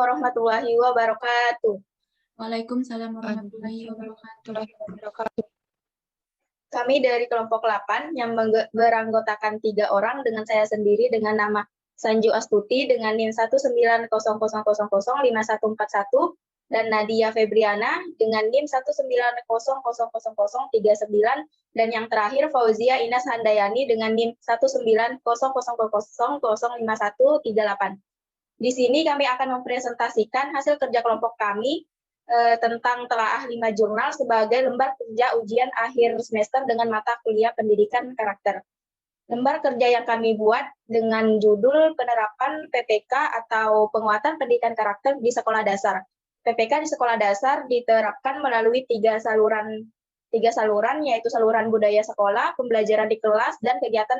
warahmatullahi wabarakatuh. Waalaikumsalam warahmatullahi wabarakatuh. Kami dari kelompok 8 yang beranggotakan 3 orang dengan saya sendiri dengan nama Sanju Astuti dengan NIM 19000005141 dan Nadia Febriana dengan NIM 190000039 dan yang terakhir Fauzia Inas Handayani dengan NIM 19000005138. Di sini kami akan mempresentasikan hasil kerja kelompok kami tentang telaah 5 jurnal sebagai lembar kerja ujian akhir semester dengan mata kuliah pendidikan karakter. Lembar kerja yang kami buat dengan judul penerapan PPK atau penguatan pendidikan karakter di sekolah dasar. PPK di sekolah dasar diterapkan melalui tiga saluran yaitu saluran budaya sekolah, pembelajaran di kelas, dan kegiatan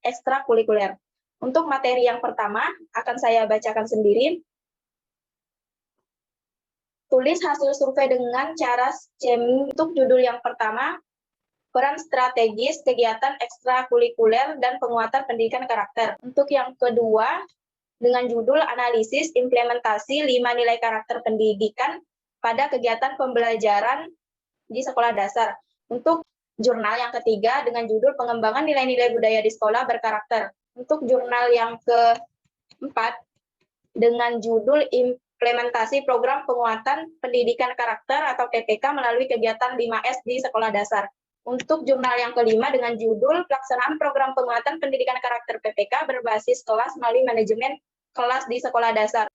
ekstrakurikuler. Untuk materi yang pertama akan saya bacakan sendiri. Tulis hasil survei dengan cara SCEM. Untuk judul yang pertama, peran strategis kegiatan ekstrakurikuler dan penguatan pendidikan karakter. Untuk yang kedua, dengan judul analisis implementasi 5 nilai karakter pendidikan pada kegiatan pembelajaran di sekolah dasar. Untuk jurnal yang ketiga, dengan judul pengembangan nilai-nilai budaya di sekolah berkarakter. Untuk jurnal yang keempat, dengan judul implementasi program penguatan pendidikan karakter atau PPK melalui kegiatan 5S di sekolah dasar. Untuk jurnal yang kelima dengan judul pelaksanaan program penguatan pendidikan karakter PPK berbasis kelas melalui manajemen kelas di sekolah dasar.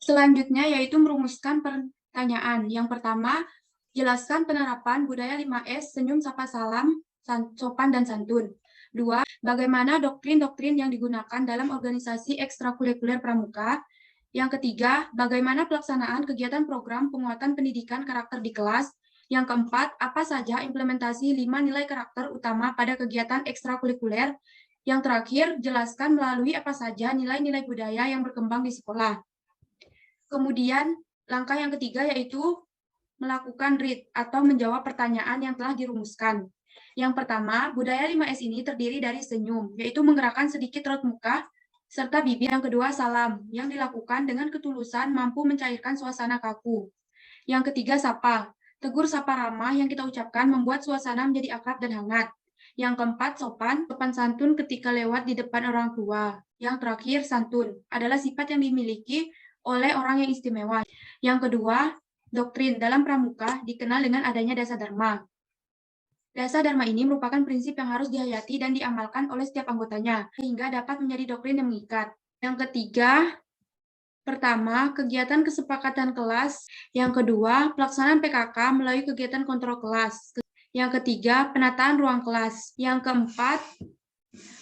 Selanjutnya yaitu merumuskan pertanyaan. Yang pertama, jelaskan penerapan budaya 5S senyum, sapa, salam, sopan, dan santun. 2. Bagaimana doktrin-doktrin yang digunakan dalam organisasi ekstrakurikuler pramuka. Yang ketiga, bagaimana pelaksanaan kegiatan program penguatan pendidikan karakter di kelas. Yang keempat, apa saja implementasi 5 nilai karakter utama pada kegiatan ekstrakurikuler. Yang terakhir, jelaskan melalui apa saja nilai-nilai budaya yang berkembang di sekolah. Kemudian, langkah yang ketiga yaitu melakukan read atau menjawab pertanyaan yang telah dirumuskan. Yang pertama, budaya 5S ini terdiri dari senyum, yaitu menggerakkan sedikit raut muka, serta bibir. Yang kedua, salam, yang dilakukan dengan ketulusan mampu mencairkan suasana kaku. Yang ketiga, sapa, tegur sapa ramah yang kita ucapkan membuat suasana menjadi akrab dan hangat. Yang keempat, sopan santun ketika lewat di depan orang tua. Yang terakhir, santun, adalah sifat yang dimiliki oleh orang yang istimewa. Yang kedua, doktrin dalam pramuka dikenal dengan adanya dasa dharma. Dasa dharma ini merupakan prinsip yang harus dihayati dan diamalkan oleh setiap anggotanya, sehingga dapat menjadi doktrin yang mengikat. Yang ketiga, pertama, kegiatan kesepakatan kelas. Yang kedua, pelaksanaan PKK melalui kegiatan kontrol kelas. Yang ketiga, penataan ruang kelas. Yang keempat,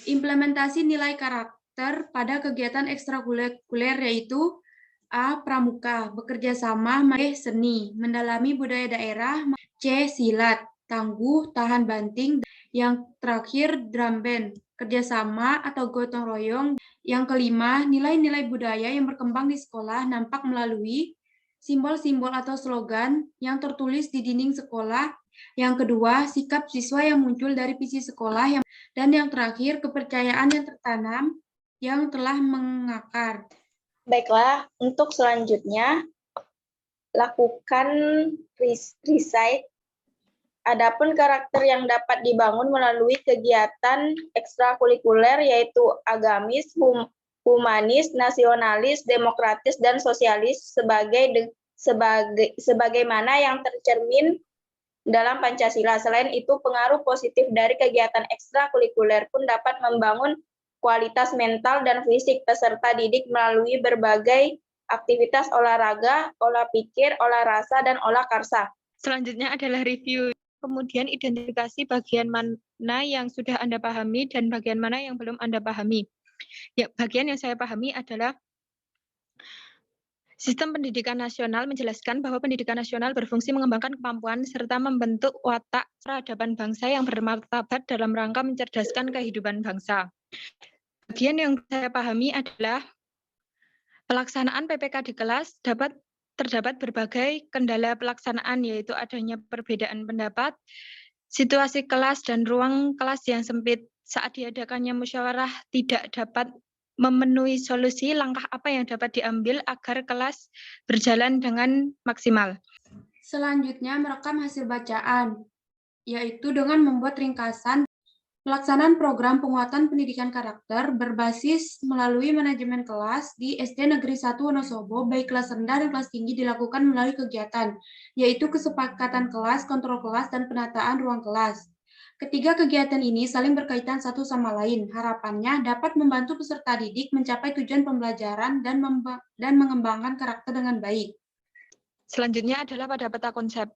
implementasi nilai karakter pada kegiatan ekstrakurikuler yaitu A. Pramuka, bekerja sama, B. Seni, mendalami budaya daerah, C. Silat, tangguh, tahan banting. Yang terakhir, drum band, kerjasama atau gotong royong. Yang kelima, nilai-nilai budaya yang berkembang di sekolah nampak melalui simbol-simbol atau slogan yang tertulis di dinding sekolah. Yang kedua, sikap siswa yang muncul dari visi sekolah. Dan yang terakhir, kepercayaan yang tertanam yang telah mengakar. Baiklah, untuk selanjutnya, lakukan recite. Adapun karakter yang dapat dibangun melalui kegiatan ekstrakurikuler yaitu agamis, humanis, nasionalis, demokratis, dan sosialis sebagaimana yang tercermin dalam Pancasila. Selain itu, pengaruh positif dari kegiatan ekstrakurikuler pun dapat membangun kualitas mental dan fisik peserta didik melalui berbagai aktivitas olahraga, olah pikir, olah rasa, dan olah karsa. Selanjutnya adalah review. Kemudian identifikasi bagian mana yang sudah Anda pahami dan bagian mana yang belum Anda pahami. Ya, bagian yang saya pahami adalah sistem pendidikan nasional menjelaskan bahwa pendidikan nasional berfungsi mengembangkan kemampuan serta membentuk watak peradaban bangsa yang bermartabat dalam rangka mencerdaskan kehidupan bangsa. Bagian yang saya pahami adalah pelaksanaan PPK di kelas terdapat berbagai kendala pelaksanaan, yaitu adanya perbedaan pendapat, situasi kelas dan ruang kelas yang sempit saat diadakannya musyawarah tidak dapat memenuhi solusi, langkah apa yang dapat diambil agar kelas berjalan dengan maksimal. Selanjutnya, merekam hasil bacaan, yaitu dengan membuat ringkasan. Pelaksanaan program penguatan pendidikan karakter berbasis melalui manajemen kelas di SD Negeri 1 Wonosobo, baik kelas rendah dan kelas tinggi dilakukan melalui kegiatan, yaitu kesepakatan kelas, kontrol kelas, dan penataan ruang kelas. Ketiga kegiatan ini saling berkaitan satu sama lain. Harapannya dapat membantu peserta didik mencapai tujuan pembelajaran dan mengembangkan karakter dengan baik. Selanjutnya adalah pada peta konsep.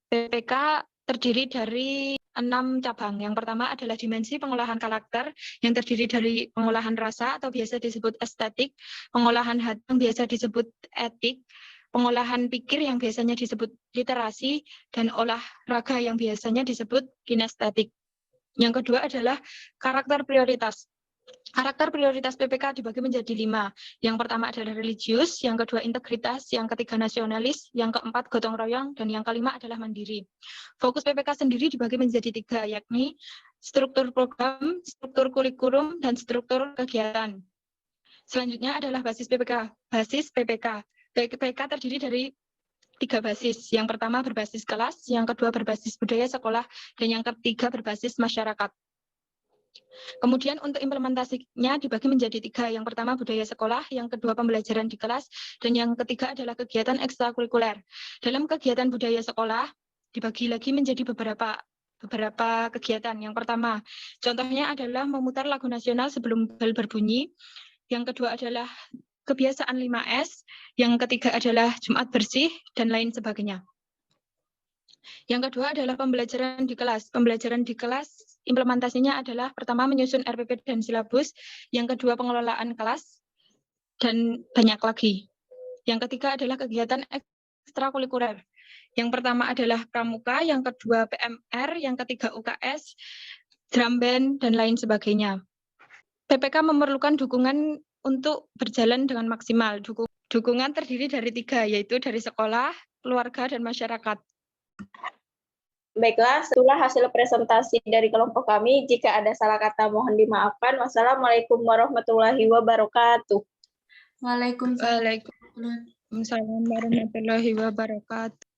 PPK terdiri dari 6 cabang. Yang pertama adalah dimensi pengolahan karakter yang terdiri dari pengolahan rasa atau biasa disebut estetik, pengolahan hati yang biasa disebut etik, pengolahan pikir yang biasanya disebut literasi, dan olahraga yang biasanya disebut kinestetik. Yang kedua adalah karakter prioritas. Karakter prioritas PPK dibagi menjadi 5. Yang pertama adalah religius, yang kedua integritas, yang ketiga nasionalis, yang keempat gotong royong, dan yang kelima adalah mandiri. Fokus PPK sendiri dibagi menjadi 3, yakni struktur program, struktur kurikulum, dan struktur kegiatan. Selanjutnya adalah basis PPK. Basis PPK. PPK terdiri dari 3 basis. Yang pertama berbasis kelas, yang kedua berbasis budaya sekolah, dan yang ketiga berbasis masyarakat. Kemudian untuk implementasinya dibagi menjadi 3. Yang pertama budaya sekolah, yang kedua pembelajaran di kelas, dan yang ketiga adalah kegiatan ekstrakurikuler. Dalam kegiatan budaya sekolah dibagi lagi menjadi beberapa kegiatan. Yang pertama, contohnya adalah memutar lagu nasional sebelum bel berbunyi. Yang kedua adalah kebiasaan 5S, yang ketiga adalah Jumat bersih, dan lain sebagainya. Yang kedua adalah pembelajaran di kelas. Pembelajaran di kelas implementasinya adalah pertama menyusun RPP dan silabus, yang kedua pengelolaan kelas, dan banyak lagi. Yang ketiga adalah kegiatan ekstrakurikuler. Yang pertama adalah pramuka, yang kedua PMR, yang ketiga UKS, drum band, dan lain sebagainya. PPK memerlukan dukungan untuk berjalan dengan maksimal. Dukungan terdiri dari 3, yaitu dari sekolah, keluarga, dan masyarakat. Baiklah, itulah hasil presentasi dari kelompok kami. Jika ada salah kata mohon dimaafkan. Wassalamualaikum warahmatullahi wabarakatuh. Waalaikumsalam. Waalaikumsalam warahmatullahi wabarakatuh.